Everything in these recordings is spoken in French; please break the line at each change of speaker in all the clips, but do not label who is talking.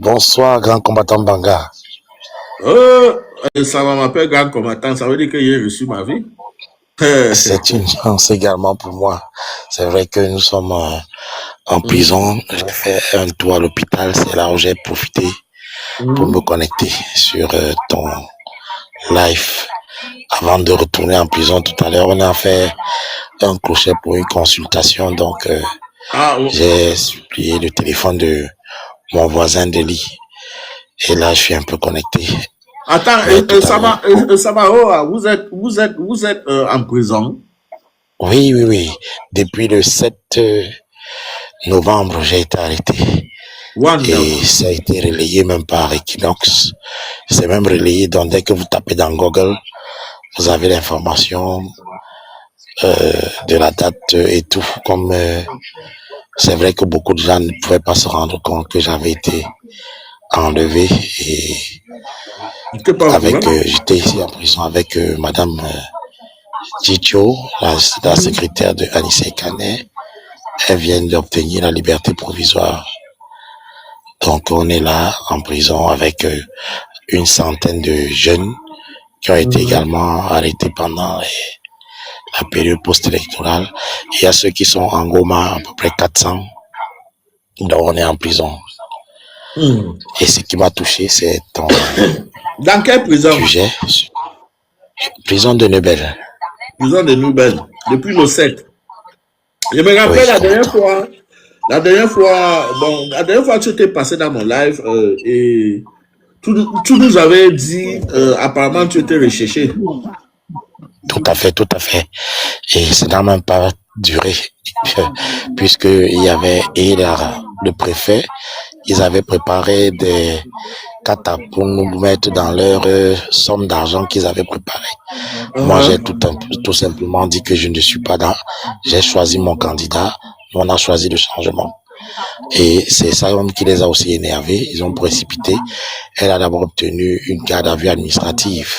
Bonsoir, grand combattant Banga.
Ça va m'appeler grand combattant, ça veut dire que j'ai reçu ma vie.
C'est une chance également pour moi. C'est vrai que nous sommes en prison. J'ai fait un tour à l'hôpital. C'est là où j'ai profité pour me connecter sur ton live avant de retourner en prison tout à l'heure. On a fait un crochet pour une consultation. Donc, j'ai supplié le téléphone de mon voisin de lit. Et là, je suis un peu connecté.
Attends, vous êtes en prison?
Oui. Depuis le 7 novembre, j'ai été arrêté. Et ça a été relayé même par Equinox. C'est même relayé, donc dès que vous tapez dans Google, vous avez l'information de la date et tout. Comme c'est vrai que beaucoup de gens ne pouvaient pas se rendre compte que j'avais été enlevé. Et j'étais ici en prison avec Madame Chicho, la secrétaire de Anissé Kané. Elle vient d'obtenir la liberté provisoire. Donc on est là en prison avec une centaine de jeunes qui ont été également arrêtés pendant la période post-électorale. Il y a ceux qui sont en Goma, à peu près 400. Donc on est en prison. Et ce qui m'a touché, c'est ton...
Dans quelle prison?
Sujet. Prison de Nebel.
Prison de Nebel, depuis le 7. Je me rappelle la dernière fois, tu étais passé dans mon live et tu nous avais dit, apparemment tu étais recherché.
Tout à fait. Et ça n'a même pas duré, puisqu'il y avait le préfet, ils avaient préparé des katas pour nous mettre dans leur somme d'argent qu'ils avaient préparée. Moi, j'ai tout simplement dit que je ne suis pas dans. J'ai choisi mon candidat, on a choisi le changement. Et c'est ça qui les a aussi énervés, ils ont précipité. Elle a d'abord obtenu une garde à vue administrative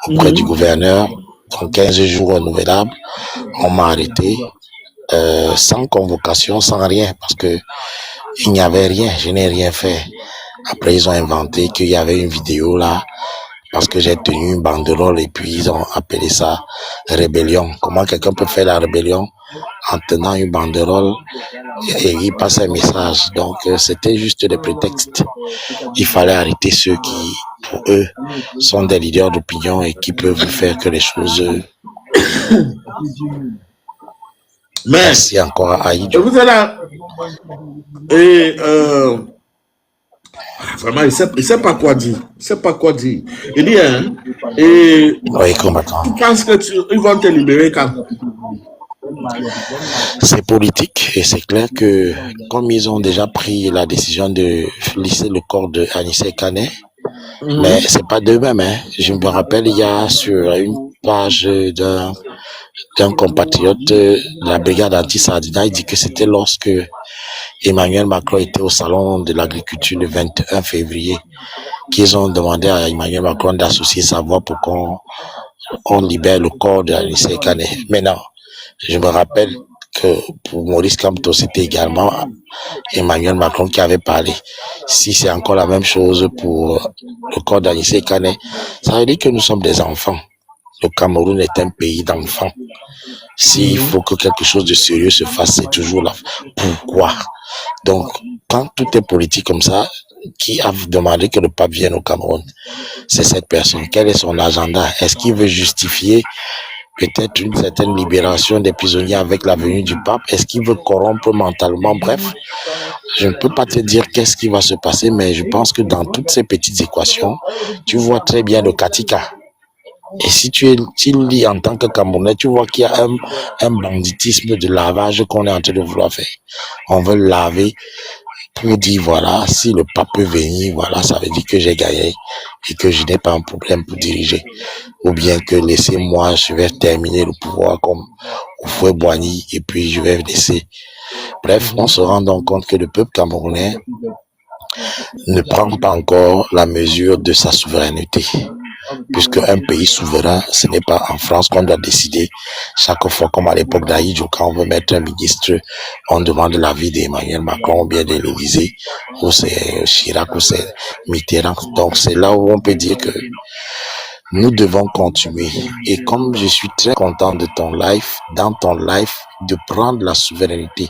auprès du gouverneur, en 15 jours renouvelables. On m'a arrêté sans convocation, sans rien, parce que il n'y avait rien, je n'ai rien fait. Après, ils ont inventé qu'il y avait une vidéo là, parce que j'ai tenu une banderole et puis ils ont appelé ça rébellion. Comment quelqu'un peut faire la rébellion en tenant une banderole et il passe un message? Donc, c'était juste des prétextes. Il fallait arrêter ceux qui, pour eux, sont des leaders d'opinion et qui peuvent faire que les choses... Merci encore à Aïdjo.
Vous êtes là. Et vraiment, il sait pas quoi dire. Il dit, hein, et
oui, combattant.
Tu penses qu'ils vont te libérer quand?
C'est politique et c'est clair que comme ils ont déjà pris la décision de lisser le corps de Anissé Kané, mais c'est pas d'eux-mêmes. Hein. Je me rappelle, il y a sur une page d'un compatriote de la brigade anti-Sardina, il dit que c'était lorsque Emmanuel Macron était au salon de l'agriculture le 21 février qu'ils ont demandé à Emmanuel Macron d'associer sa voix pour qu'on libère le corps de Anissé Kané. Maintenant, je me rappelle que pour Maurice Kamto, c'était également Emmanuel Macron qui avait parlé. Si c'est encore la même chose pour le corps d'Anissé Kané, ça veut dire que nous sommes des enfants. Le Cameroun est un pays d'enfants. S'il faut que quelque chose de sérieux se fasse, c'est toujours là. Pourquoi? Donc, quand tout est politique comme ça, qui a demandé que le pape vienne au Cameroun? C'est cette personne. Quel est son agenda? Est-ce qu'il veut justifier peut-être une certaine libération des prisonniers avec la venue du pape? Est-ce qu'il veut corrompre mentalement? Bref, je ne peux pas te dire qu'est-ce qui va se passer, mais je pense que dans toutes ces petites équations, tu vois très bien le Katika. Et si tu lis en tant que Camerounais, tu vois qu'il y a un banditisme de lavage qu'on est en train de vouloir faire. On veut laver pour dire, voilà, si le pape peut venir, voilà, ça veut dire que j'ai gagné et que je n'ai pas un problème pour diriger. Ou bien que laissez-moi, je vais terminer le pouvoir comme Houphouët-Boigny et puis je vais laisser. Bref, on se rend donc compte que le peuple camerounais ne prend pas encore la mesure de sa souveraineté. puisque un pays souverain, ce n'est pas en France qu'on doit décider chaque fois, comme à l'époque d'Aïdjo, quand on veut mettre un ministre, on demande l'avis d'Emmanuel Macron ou bien de l'Élysée, ou c'est Chirac ou c'est Mitterrand. Donc c'est là où on peut dire que nous devons continuer. Et comme je suis très content de ton live, dans ton live, de prendre la souveraineté.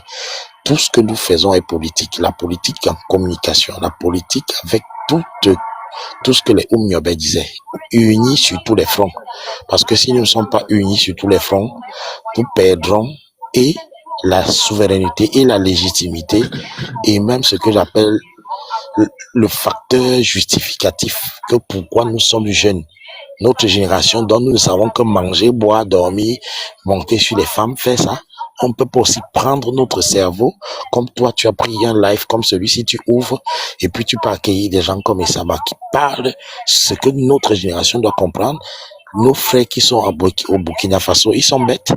Tout ce que nous faisons est politique. La politique en communication, la politique avec tout ce que les Oumyobé disaient, unis sur tous les fronts. Parce que si nous ne sommes pas unis sur tous les fronts, nous perdrons et la souveraineté et la légitimité et même ce que j'appelle le facteur justificatif que pourquoi nous sommes jeunes. Notre génération dont nous ne savons que manger, boire, dormir, monter sur les femmes, faire ça. On peut pas aussi prendre notre cerveau, comme toi, tu as pris un live comme celui-ci, tu ouvres, et puis tu peux accueillir des gens comme Essama qui parlent ce que notre génération doit comprendre. Nos frères qui sont au Burkina Faso, ils sont bêtes.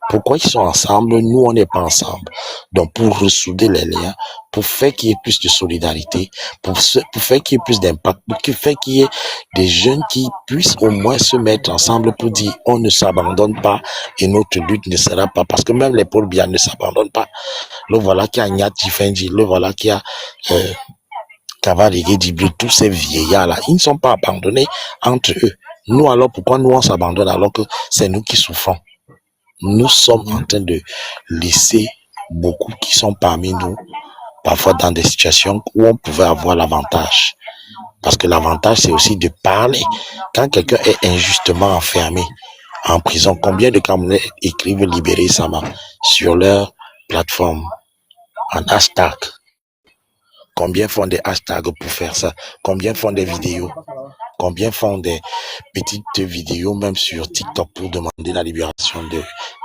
Pourquoi ils sont ensemble? Nous, on n'est pas ensemble. Donc, pour ressouder les liens, pour faire qu'il y ait plus de solidarité, pour faire qu'il y ait plus d'impact, pour faire qu'il y ait des jeunes qui puissent au moins se mettre ensemble pour dire on ne s'abandonne pas et notre lutte ne sera pas. Parce que même les Paul Biya ne s'abandonnent pas. Le voilà qui a Nyat Tifendi, le voilà qui a Kavarigé Dibli, tous ces vieillards-là, ils ne sont pas abandonnés entre eux. Nous, alors, pourquoi nous on s'abandonne alors que c'est nous qui souffrons? Nous sommes en train de laisser beaucoup qui sont parmi nous, parfois dans des situations où on pouvait avoir l'avantage. Parce que l'avantage, c'est aussi de parler. Quand quelqu'un est injustement enfermé en prison, combien de Camerounais écrivent libérer Sama sur leur plateforme en hashtag? Combien font des hashtags pour faire ça? Combien font des vidéos? Combien font des petites vidéos même sur TikTok pour demander la libération de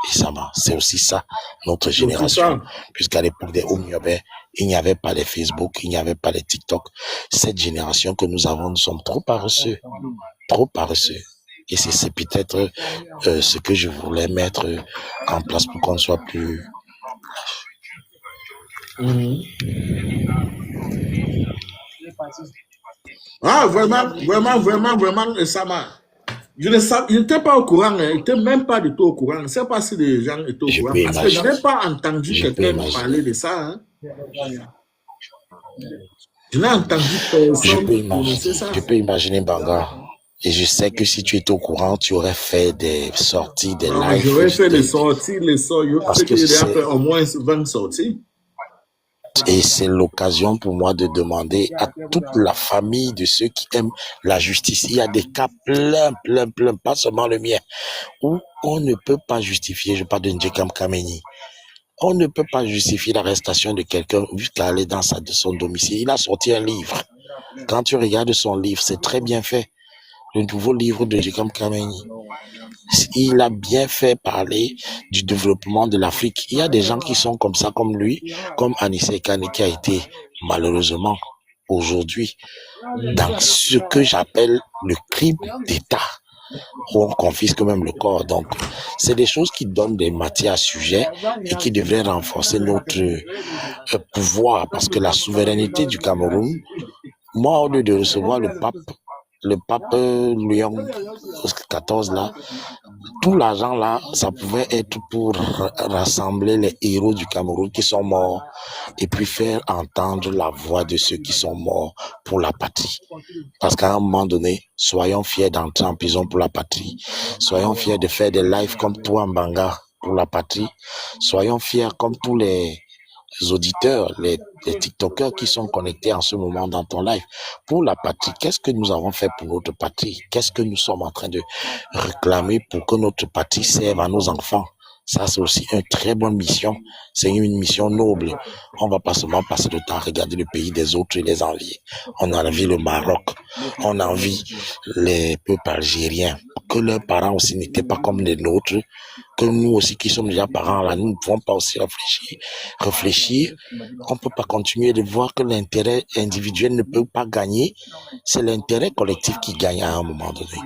Essama? C'est aussi ça, notre génération. Puisqu'à l'époque des Oumyobé, il n'y avait pas les Facebook, il n'y avait pas les TikTok. Cette génération que nous avons, nous sommes trop paresseux. Trop paresseux. Et c'est peut-être ce que je voulais mettre en place pour qu'on soit plus...
Ah, vraiment, Essama. Je n'étais pas au courant, je n'étais même pas du tout au courant. Je ne sais pas si les gens étaient au courant. Parce que je n'ai pas entendu quelqu'un parler de ça. Hein. Je n'ai entendu personne.
Je peux imaginer, Banga. Et je sais que si tu étais au courant, tu aurais fait des sorties, des lives.
J'aurais fait des sorties, parce que j'ai fait au moins 20 sorties.
Et c'est l'occasion pour moi de demander à toute la famille de ceux qui aiment la justice. Il y a des cas plein, pas seulement le mien, où on ne peut pas justifier, je parle de Ndjekam Kameni, on ne peut pas justifier l'arrestation de quelqu'un jusqu'à aller dans son domicile. Il a sorti un livre. Quand tu regardes son livre, c'est très bien fait. Le nouveau livre de Ndjekam Kameni. Il a bien fait parler du développement de l'Afrique. Il y a des gens qui sont comme ça, comme lui, comme Anissé Kane, qui a été malheureusement aujourd'hui dans ce que j'appelle le crime d'État, où on confisque même le corps. Donc, c'est des choses qui donnent des matières à sujet et qui devraient renforcer notre pouvoir, parce que la souveraineté du Cameroun, moi, au lieu de recevoir le pape Léon XIV là, tout l'argent là, ça pouvait être pour rassembler les héros du Cameroun qui sont morts et puis faire entendre la voix de ceux qui sont morts pour la patrie. Parce qu'à un moment donné, soyons fiers d'entrer en prison pour la patrie. Soyons fiers de faire des lives comme toi en Banga pour la patrie. Soyons fiers comme tous les auditeurs, les TikTokers qui sont connectés en ce moment dans ton live pour la patrie. Qu'est-ce que nous avons fait pour notre patrie? Qu'est-ce que nous sommes en train de réclamer pour que notre patrie serve à nos enfants? Ça, c'est aussi une très bonne mission. C'est une mission noble. On va pas seulement passer le temps à regarder le pays des autres et les envier. On envie le Maroc. On envie les peuples algériens. Que leurs parents aussi n'étaient pas comme les nôtres. Que nous aussi qui sommes déjà parents là, nous ne pouvons pas aussi réfléchir. On ne peut pas continuer de voir que l'intérêt individuel ne peut pas gagner. C'est l'intérêt collectif qui gagne à un moment donné.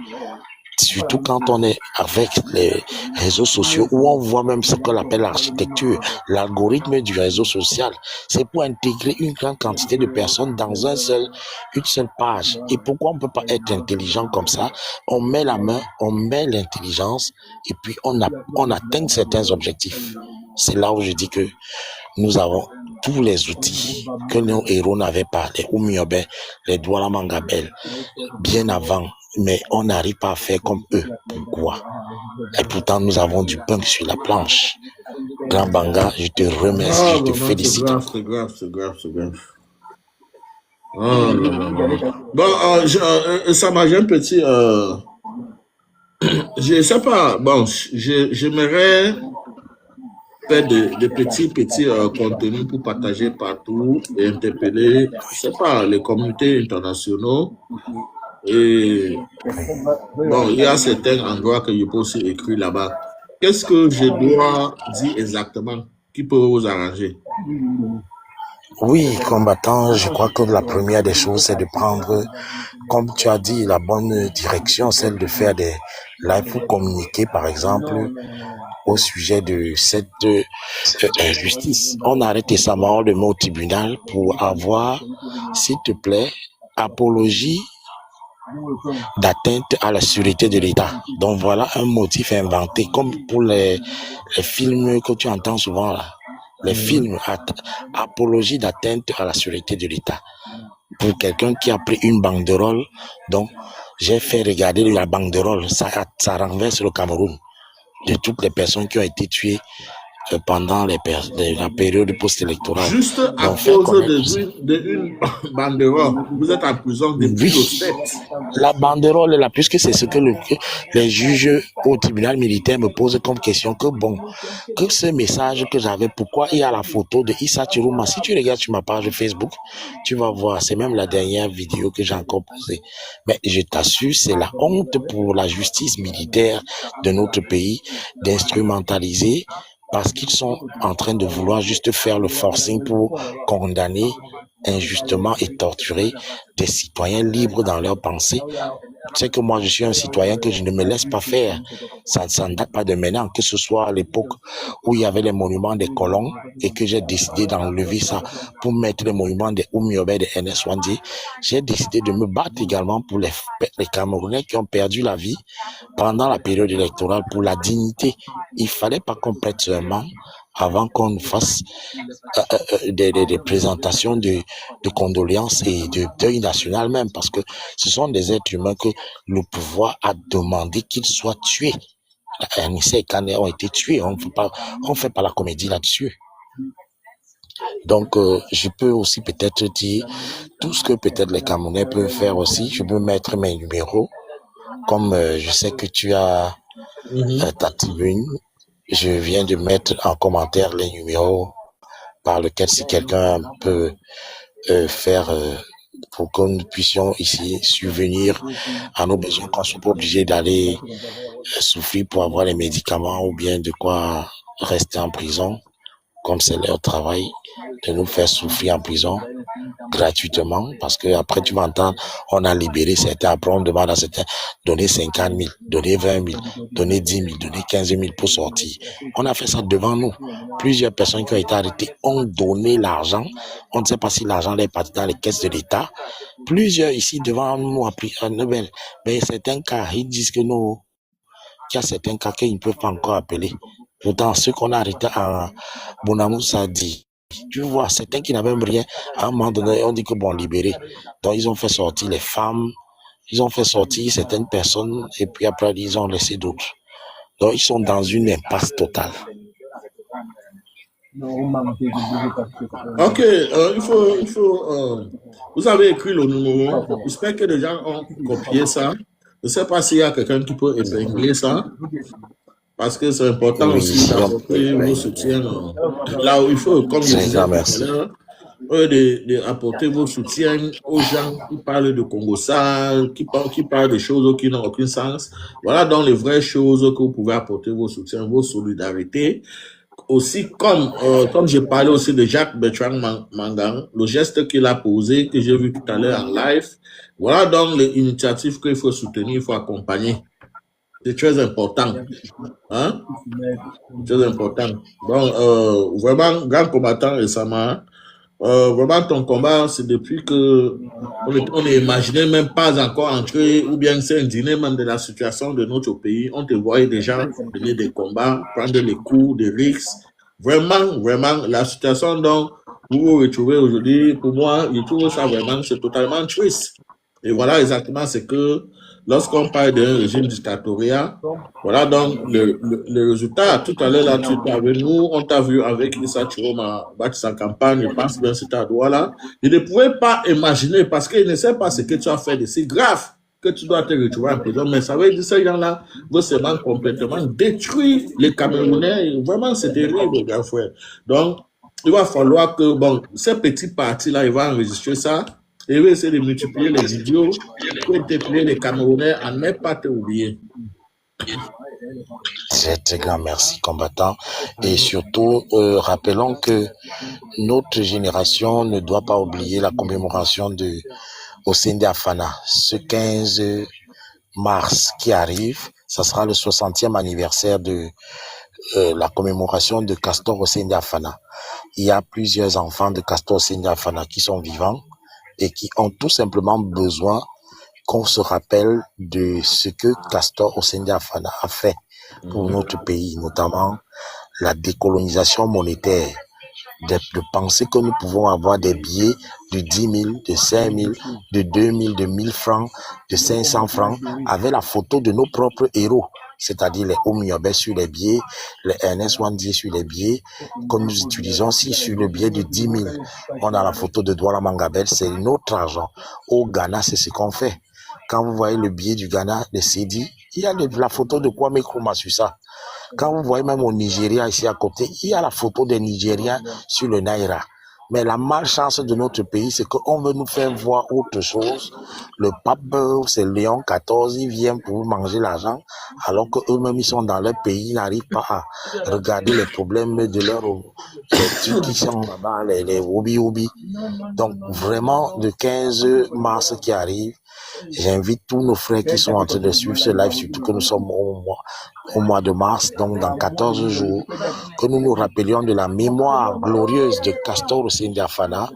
surtout quand on est avec les réseaux sociaux où on voit même ce qu'on appelle l'architecture, l'algorithme du réseau social. C'est pour intégrer une grande quantité de personnes dans une seule page. Et pourquoi on ne peut pas être intelligent comme ça? On met la main, on met l'intelligence et puis on atteint certains objectifs. C'est là où je dis que nous avons tous les outils que nos héros n'avaient pas, les Oumiobe, les Douala Mangabel, bien avant, mais on n'arrive pas à faire comme eux. Pourquoi? Et pourtant, nous avons du punk sur la planche. Grand Banga, je te remercie, je te félicite.
C'est grave. Oh, bon, ça m'a un petit... je sais pas, bon, j'aimerais faire de petits contenus pour partager partout et interpeller, je sais pas, les communautés internationaux. Et bon, il y a certains endroits que je peux aussi écrire là-bas. Qu'est-ce que je dois dire exactement qui peut vous arranger?
Oui, combattant, je crois que la première des choses, c'est de prendre, comme tu as dit, la bonne direction, celle de faire des lives pour communiquer, par exemple, au sujet de cette injustice. On arrête récemment le mot tribunal pour avoir, s'il te plaît, apologie d'atteinte à la sûreté de l'État. Donc voilà un motif inventé, comme pour les films que tu entends souvent là. Les films, apologie d'atteinte à la sûreté de l'État. Pour quelqu'un qui a pris une banderole, donc j'ai fait regarder la banderole, ça renverse le Cameroun de toutes les personnes qui ont été tuées pendant la période post-électorale.
Juste à cause d'une banderole, vous êtes en prison depuis le 7.
La banderole est là, puisque c'est ce que les juges au tribunal militaire me posent comme question, que ce message que j'avais, pourquoi il y a la photo de Issa Chirouma. Si tu regardes sur ma page Facebook, tu vas voir, c'est même la dernière vidéo que j'ai encore posée. Mais je t'assure, c'est la honte pour la justice militaire de notre pays d'instrumentaliser, parce qu'ils sont en train de vouloir juste faire le forcing pour condamner injustement et torturer des citoyens libres dans leurs pensées. Tu sais que moi, je suis un citoyen que je ne me laisse pas faire. Ça ne date pas de maintenant, que ce soit à l'époque où il y avait les monuments des colons et que j'ai décidé d'enlever ça pour mettre les monuments des Oumiobe, des NS-Wandi. J'ai décidé de me battre également pour les Camerounais qui ont perdu la vie pendant la période électorale pour la dignité. Il fallait pas qu'on prête seulement avant qu'on fasse des présentations de condoléances et de deuil national même, parce que ce sont des êtres humains que le pouvoir a demandé qu'ils soient tués. Anissé et Kane ont été tués, on fait pas la comédie là-dessus. Donc, je peux aussi peut-être dire tout ce que peut-être les Camerounais peuvent faire aussi. Je peux mettre mes numéros, comme je sais que tu as ta tribune. Je viens de mettre en commentaire les numéros par lesquels si quelqu'un peut faire pour que nous puissions ici subvenir à nos besoins, qu'on ne soit pas obligé d'aller souffrir pour avoir les médicaments ou bien de quoi rester en prison, comme c'est leur travail, de nous faire souffrir en prison gratuitement, parce que après tu m'entends, on a libéré certains, après on demande à certains donner 50 000, donner 20 000, donner 10 000, donner 15 000 pour sortir. On a fait ça devant nous. Plusieurs personnes qui ont été arrêtées ont donné l'argent. On ne sait pas si l'argent est parti dans les caisses de l'État. Plusieurs ici devant nous ont pris un Nobel. Mais certains cas, ils disent que non, qu'il y a certains cas qu'ils ne peuvent pas encore appeler. Pourtant, ceux qu'on a arrêtés à Bonamou, ça dit. Tu vois, certains qui n'avaient même rien, à un moment donné, on dit que bon, libéré. Donc, ils ont fait sortir les femmes, ils ont fait sortir certaines personnes, et puis après, ils ont laissé d'autres. Donc, ils sont dans une impasse totale.
Ok, il faut vous avez écrit le numéro. J'espère que les gens ont copié ça. Je ne sais pas s'il y a quelqu'un qui peut épingler ça. Parce que c'est important aussi d'apporter vos soutiens là où il faut, comme je disais tout à l'heure, d'apporter vos soutiens aux gens qui parlent de Congo sale, qui parlent de choses qui n'ont aucun sens. Voilà donc les vraies choses que vous pouvez apporter vos soutiens, vos solidarités. Aussi, comme je parlais aussi de Jacques Bertrand Mangan, le geste qu'il a posé, que j'ai vu tout à l'heure en live, voilà donc l'initiative qu'il faut soutenir, il faut accompagner. C'est très important. Hein? Très important. Donc, vraiment, grand combattant récemment, vraiment, ton combat, c'est depuis que on n'imaginait même pas encore entrer ou bien s'indigner même de la situation de notre pays. On te voyait déjà mener des combats, prendre les coups, des risques. Vraiment, vraiment, la situation dont vous vous retrouvez aujourd'hui, pour moi, je trouve ça vraiment, c'est totalement triste. Et voilà exactement ce que, lorsqu'on parle d'un régime dictatorial, voilà donc le résultat. Tout à l'heure, là, tu étais avec nous, on t'a vu avec Issa Chiroma battre sa campagne, je pense bien c'était à Douala. Il ne pouvait pas imaginer parce qu'il ne sait pas ce que tu as fait de si grave que tu dois te retrouver en prison. Mais ça veut dire que ces gens-là vont seulement complètement détruire les Camerounais. Vraiment, c'est terrible, grand frère. Donc, il va falloir que, bon, ces petits partis-là, ils vont enregistrer ça. Et il va essayer de multiplier les vidéos pour multiplier les Camerounais à ne pas te oublier.
Très, très grand merci, combattant. Et surtout, rappelons que notre génération ne doit pas oublier la commémoration de Hossein Diafana. Ce 15 mars qui arrive, ça sera le 60e anniversaire de la commémoration de Castor Hossein Diafana. Il y a plusieurs enfants de Castor Hossein Diafana qui sont vivants et qui ont tout simplement besoin qu'on se rappelle de ce que Castor Hossein Diafana a fait pour notre pays, notamment la décolonisation monétaire, de penser que nous pouvons avoir des billets de 10 000, de 5 000, de 2 000, de 1 000 francs, de 500 francs, avec la photo de nos propres héros, c'est-à-dire les Oumyobé sur les billets, les Ernest Wandi sur les billets, comme nous utilisons aussi sur le billet de 10 000. On a la photo de Douala Mangabel, c'est notre argent. Au Ghana, c'est ce qu'on fait. Quand vous voyez le billet du Ghana, le Cedi, il y a la photo de Kwame Nkrumah sur ça. Quand vous voyez même au Nigeria, ici à côté, il y a la photo des Nigériens sur le Naira. Mais la malchance de notre pays, c'est qu'on veut nous faire voir autre chose. Le pape, c'est Léon XIV, il vient pour manger l'argent, alors qu'eux-mêmes, ils sont dans leur pays, ils n'arrivent pas à regarder les problèmes de leurs trucs qui sont là-bas, les hobbies. Donc, vraiment, le 15 mars qui arrive, j'invite tous nos frères qui sont en train de suivre ce live, surtout que nous sommes au mois de mars, donc dans 14 jours, que nous nous rappelions de la mémoire glorieuse de Castor Hossein Diafana,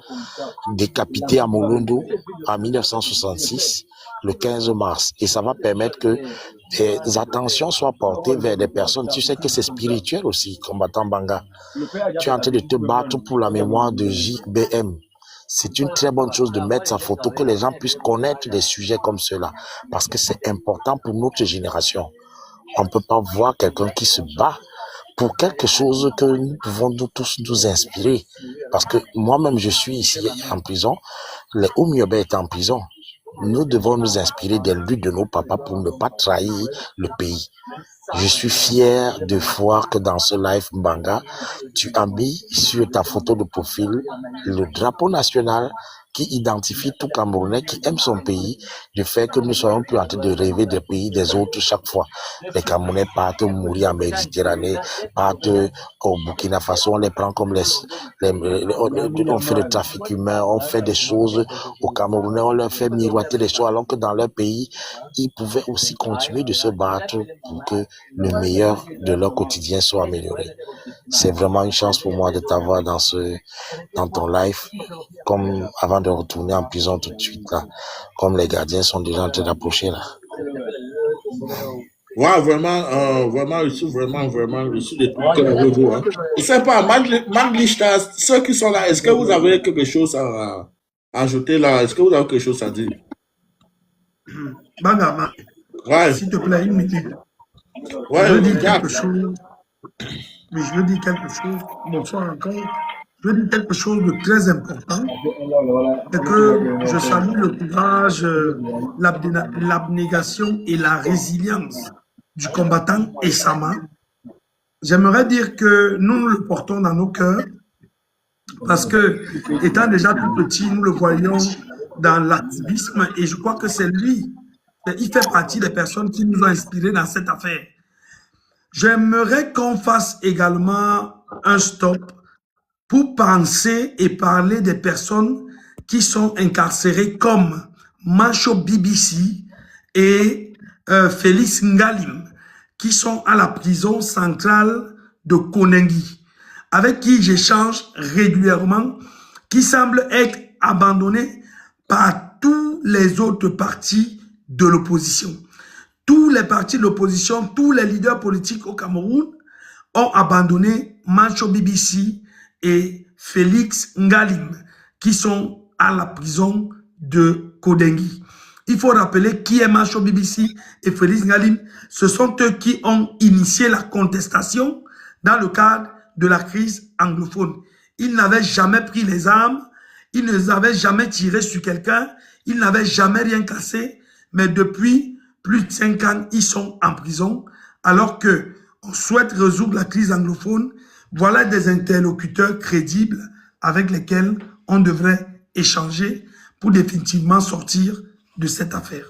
décapité à Molondo en 1966, le 15 mars. Et ça va permettre que des attentions soient portées vers des personnes. Tu sais que c'est spirituel aussi, combattant Banga. Tu es en train de te battre pour la mémoire de JBM. C'est une très bonne chose de mettre sa photo, que les gens puissent connaître des sujets comme cela, parce que c'est important pour notre génération. On ne peut pas voir quelqu'un qui se bat pour quelque chose que nous pouvons tous nous inspirer. Parce que moi-même, je suis ici en prison, les Oumyobé est en prison. Nous devons nous inspirer des luttes de nos papas pour ne pas trahir le pays. Je suis fier de voir que dans ce live Mbanga, tu as mis sur ta photo de profil le drapeau national qui identifie tout Camerounais qui aime son pays, du fait que nous soyons plus en train de rêver des pays des autres chaque fois. Les Camerounais partent mourir en Méditerranée, partent au Burkina Faso, on les prend comme on fait le trafic humain, on fait des choses aux Camerounais, on leur fait miroiter des choses, alors que dans leur pays, ils pouvaient aussi continuer de se battre pour que le meilleur de leur quotidien soit amélioré. C'est vraiment une chance pour moi de t'avoir dans ton live, comme avant de retourner en prison tout de suite là, comme les gardiens sont déjà en train d'approcher là.
Ouais, vraiment, je suis de tout cœur avec vous. Hein. Je ne sais pas, Manglishta, ceux qui sont là, est-ce que vous avez quelque chose à ajouter là? Est-ce que vous avez quelque chose à dire?
Banga,
ouais.
S'il te plaît, une minute.
Ouais,
je veux dire quelque chose. Mais je veux dire quelque chose. Bonsoir encore. Je veux dire quelque chose de très important. C'est que je salue le courage, l'abnégation et la résilience du combattant Essama. J'aimerais dire que nous le portons dans nos cœurs parce que, étant déjà tout petit, nous le voyons dans l'activisme et je crois que c'est lui, il fait partie des personnes qui nous ont inspirés dans cette affaire. J'aimerais qu'on fasse également un stop pour penser et parler des personnes qui sont incarcérées comme Mancho BBC et Félix Ngalim. qui sont à la prison centrale de Konengi, avec qui j'échange régulièrement, qui semblent être abandonnés par tous les autres partis de l'opposition. Tous les partis de l'opposition, tous les leaders politiques au Cameroun ont abandonné Mancho BBC et Félix Ngalim, qui sont à la prison de Konengi. Il faut rappeler qui est Mancho BBC et Félix Ngalim. Ce sont eux qui ont initié la contestation dans le cadre de la crise anglophone. Ils n'avaient jamais pris les armes, ils n'avaient jamais tiré sur quelqu'un, ils n'avaient jamais rien cassé, mais depuis plus de 5 ans, ils sont en prison, alors que on souhaite résoudre la crise anglophone. Voilà des interlocuteurs crédibles avec lesquels on devrait échanger pour définitivement sortir de cette affaire.